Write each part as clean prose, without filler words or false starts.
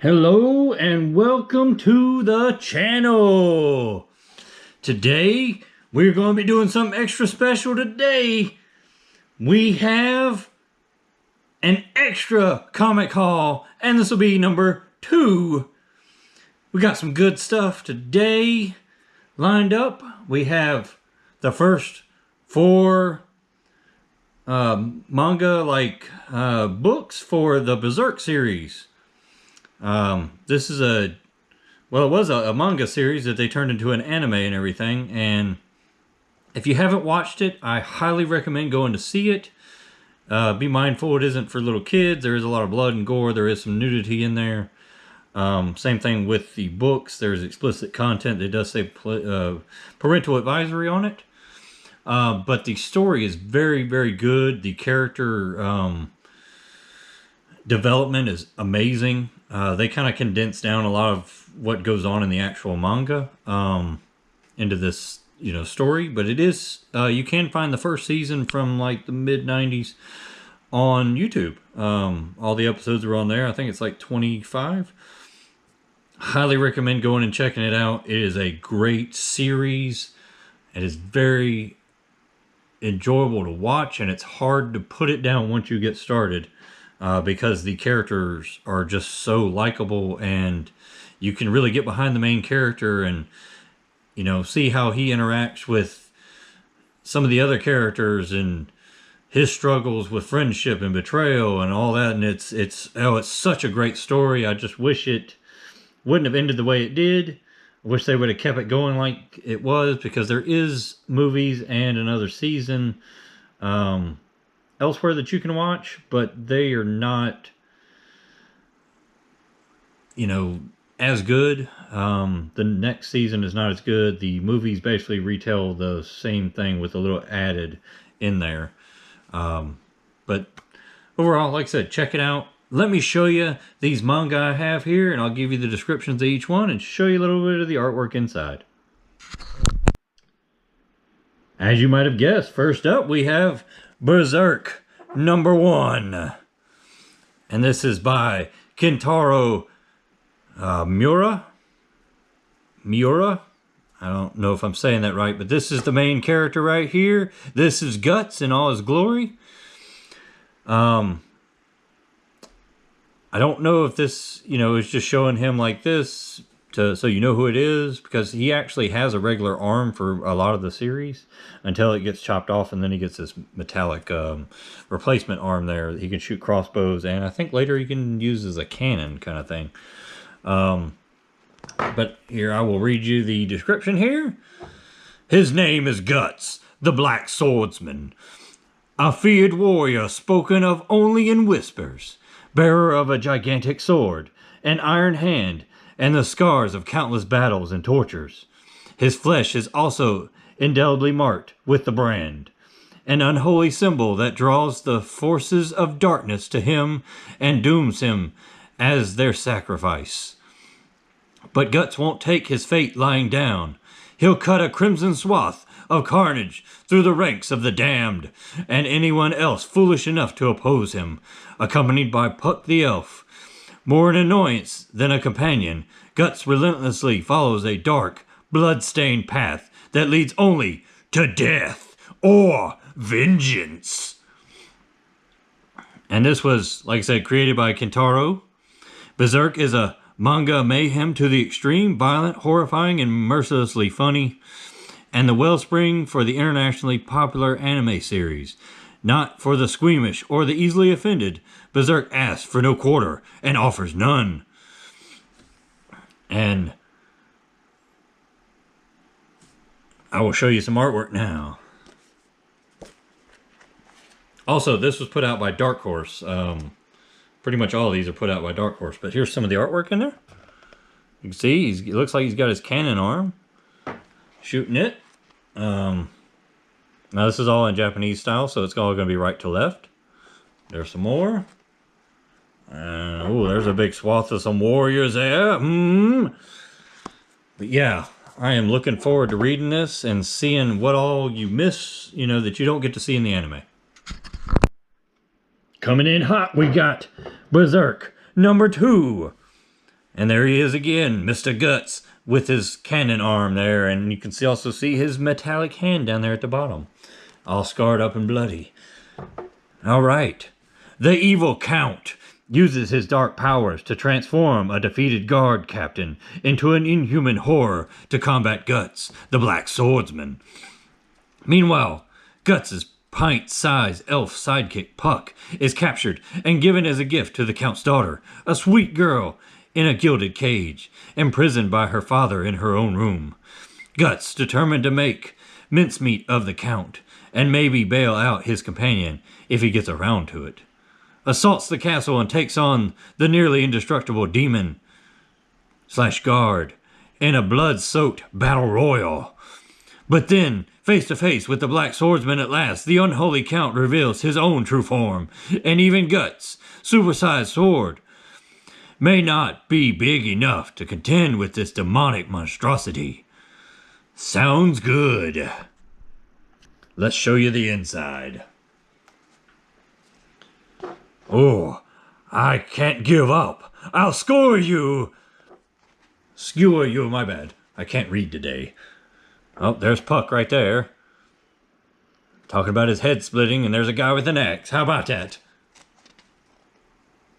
Hello and welcome to the channel. Today we're going to be doing something extra special. Today we have an extra comic haul, and this will be number 2. We got some good stuff today lined up. We have the first 4 manga books for the Berserk series. This is it was a manga series that they turned into an anime and everything, and if you haven't watched it, I highly recommend going to see it. Be mindful it isn't for little kids. There is a lot of blood and gore. There is some nudity in there. Same thing with the books. There's explicit content. It does say parental advisory on it. But the story is very, very good. The character development is amazing. They kind of condense down a lot of what goes on in the actual manga into this, story. But it is you can find the first season from like the mid '90s on YouTube. All the episodes are on there. I think it's like 25. Highly recommend going and checking it out. It is a great series. It is very enjoyable to watch, and it's hard to put it down once you get started. Because the characters are just so likable, and you can really get behind the main character and, see how he interacts with some of the other characters and his struggles with friendship and betrayal and all that. And it's such a great story. I just wish it wouldn't have ended the way it did. I wish they would have kept it going like it was, because there is movies and another season elsewhere that you can watch, but they are not, as good. The next season is not as good. The movies basically retell the same thing with a little added in there. But overall, like I said, check it out. Let me show you these manga I have here, and I'll give you the descriptions of each one and show you a little bit of the artwork inside. As you might have guessed, first up we have Berserk number 1. And this is by Kentaro Miura. I don't know if I'm saying that right, but this is the main character right here. This is Guts in all his glory. I don't know if this, is just showing him like this so you know who it is, because he actually has a regular arm for a lot of the series until it gets chopped off, and then he gets this metallic replacement arm there that he can shoot crossbows, and I think later he can use as a cannon kind of thing. But here, I will read you the description here. His name is Guts, the Black Swordsman, a feared warrior spoken of only in whispers, bearer of a gigantic sword, an iron hand, and the scars of countless battles and tortures. His flesh is also indelibly marked with the brand, an unholy symbol that draws the forces of darkness to him and dooms him as their sacrifice. But Guts won't take his fate lying down. He'll cut a crimson swath of carnage through the ranks of the damned and anyone else foolish enough to oppose him, accompanied by Puck the Elf. More an annoyance than a companion, Guts relentlessly follows a dark, blood-stained path that leads only to death or vengeance. And this was, like I said, created by Kentaro. Berserk is a manga mayhem to the extreme, violent, horrifying, and mercilessly funny, and the wellspring for the internationally popular anime series. Not for the squeamish or the easily offended, Berserk asks for no quarter and offers none. And I will show you some artwork now. Also, this was put out by Dark Horse. Pretty much all of these are put out by Dark Horse, but here's some of the artwork in there. You can see, it looks like he's got his cannon arm, shooting it. Now this is all in Japanese style, so it's all going to be right to left. There's some more. Oh, there's a big swath of some warriors there. But yeah, I am looking forward to reading this and seeing what all you miss, that you don't get to see in the anime. Coming in hot, we got Berserk number 2. And there he is again, Mr. Guts, with his cannon arm there, and you can also see his metallic hand down there at the bottom, all scarred up and bloody. All right. The evil Count uses his dark powers to transform a defeated guard captain into an inhuman horror to combat Guts, the Black Swordsman. Meanwhile, Guts' pint-sized elf sidekick Puck is captured and given as a gift to the Count's daughter, a sweet girl in a gilded cage, imprisoned by her father in her own room. Guts, determined to make mincemeat of the Count and maybe bail out his companion if he gets around to it, assaults the castle and takes on the nearly indestructible demon/guard in a blood-soaked battle royal. But then, face to face with the Black Swordsman at last, the unholy Count reveals his own true form, and even Guts' supersized sword may not be big enough to contend with this demonic monstrosity. Sounds good. Let's show you the inside. Oh, I can't give up. I'll score you. Skewer you, my bad. I can't read today. Oh, there's Puck right there. Talking about his head splitting, and there's a guy with an axe. How about that?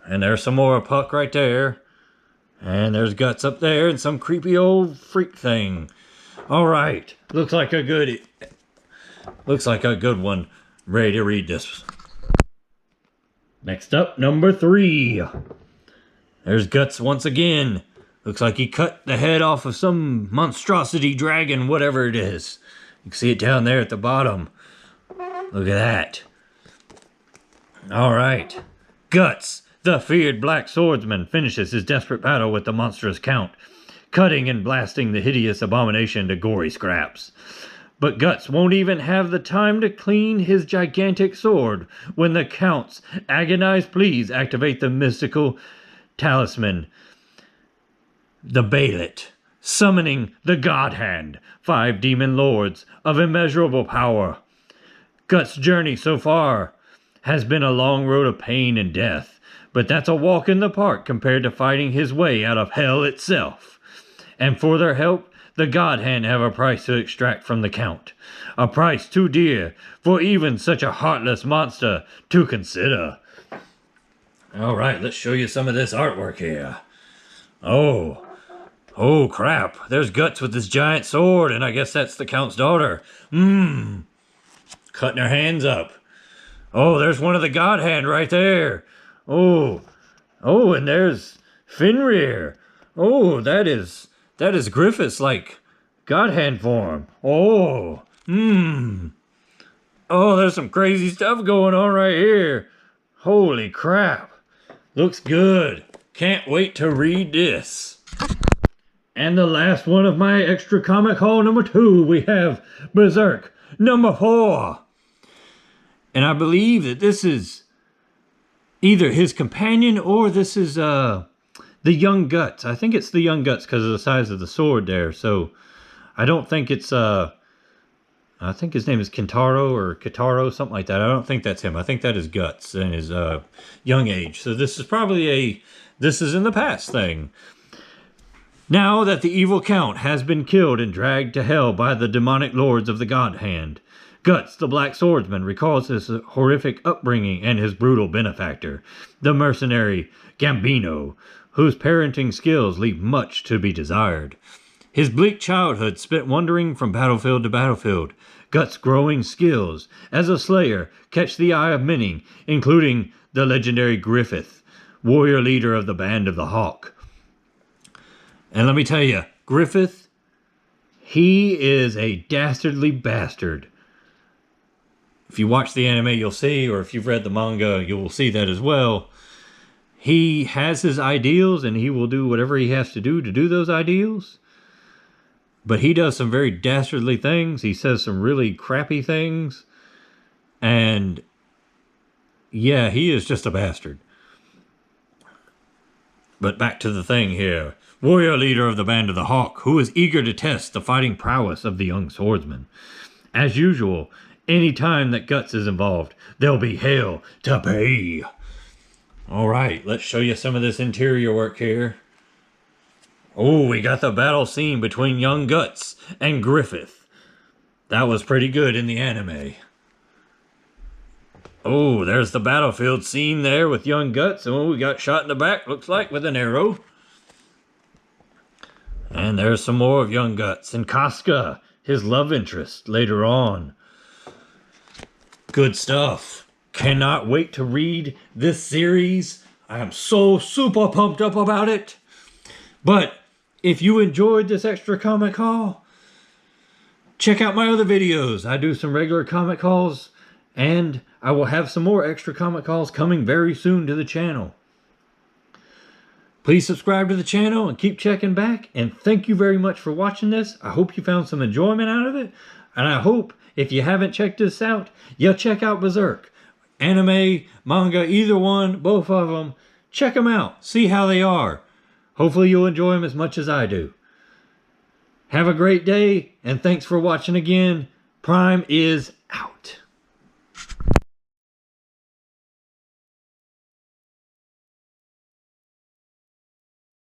And there's some more Puck right there. And there's Guts up there and some creepy old freak thing. All right. Looks like a good one. Ready to read this. Next up, number 3. There's Guts once again. Looks like he cut the head off of some monstrosity dragon, whatever it is. You can see it down there at the bottom. Look at that. All right. Guts, the feared Black Swordsman, finishes his desperate battle with the monstrous Count, cutting and blasting the hideous abomination to gory scraps. But Guts won't even have the time to clean his gigantic sword when the Count's agonized pleas activate the mystical talisman, the Bailet, summoning the God Hand, 5 demon lords of immeasurable power. Guts' journey so far has been a long road of pain and death, but that's a walk in the park compared to fighting his way out of hell itself. And for their help, the God Hand have a price to extract from the Count. A price too dear for even such a heartless monster to consider. All right, let's show you some of this artwork here. Oh crap. There's Guts with his giant sword, and I guess that's the Count's daughter. Cutting her hands up. Oh, there's one of the God Hand right there. Oh, and there's Fenrir. Oh, that is Griffith's, like, God Hand form. Oh, there's some crazy stuff going on right here. Holy crap. Looks good. Can't wait to read this. And the last one of my extra comic haul number 2, we have Berserk number 4. And I believe that this is either his companion or this is, the young Guts. I think it's the young Guts because of the size of the sword there. So I don't think it's, I think his name is Kintaro or Kitaro, something like that. I don't think that's him. I think that is Guts in his young age. So this is probably this is in the past thing. Now that the evil Count has been killed and dragged to hell by the demonic lords of the God Hand, Guts, the Black Swordsman, recalls his horrific upbringing and his brutal benefactor, the mercenary Gambino, whose parenting skills leave much to be desired. His bleak childhood spent wandering from battlefield to battlefield. Guts' growing skills as a slayer catch the eye of many, including the legendary Griffith, warrior leader of the Band of the Hawk. And let me tell you, Griffith, he is a dastardly bastard. If you watch the anime, you'll see, or if you've read the manga, you will see that as well. He has his ideals, and he will do whatever he has to do those ideals. But he does some very dastardly things. He says some really crappy things. And yeah, he is just a bastard. But back to the thing here. Warrior leader of the Band of the Hawk, who is eager to test the fighting prowess of the young swordsman. As usual, any time that Guts is involved, there'll be hell to pay. All right, let's show you some of this interior work here. Oh, we got the battle scene between Young Guts and Griffith. That was pretty good in the anime. Oh, there's the battlefield scene there with Young Guts. And we got shot in the back, looks like, with an arrow. And there's some more of Young Guts. And Casca, his love interest, later on. Good stuff. Cannot wait to read this series. I am so super pumped up about it. But if you enjoyed this extra comic haul, check out my other videos. I do some regular comic hauls, and I will have some more extra comic hauls coming very soon to the channel. Please subscribe to the channel and keep checking back. And thank you very much for watching this. I hope you found some enjoyment out of it. And I hope, if you haven't checked this out, you'll check out Berserk. Anime, manga, either one, both of them. Check them out. See how they are. Hopefully you'll enjoy them as much as I do. Have a great day, and thanks for watching again. Prime is out.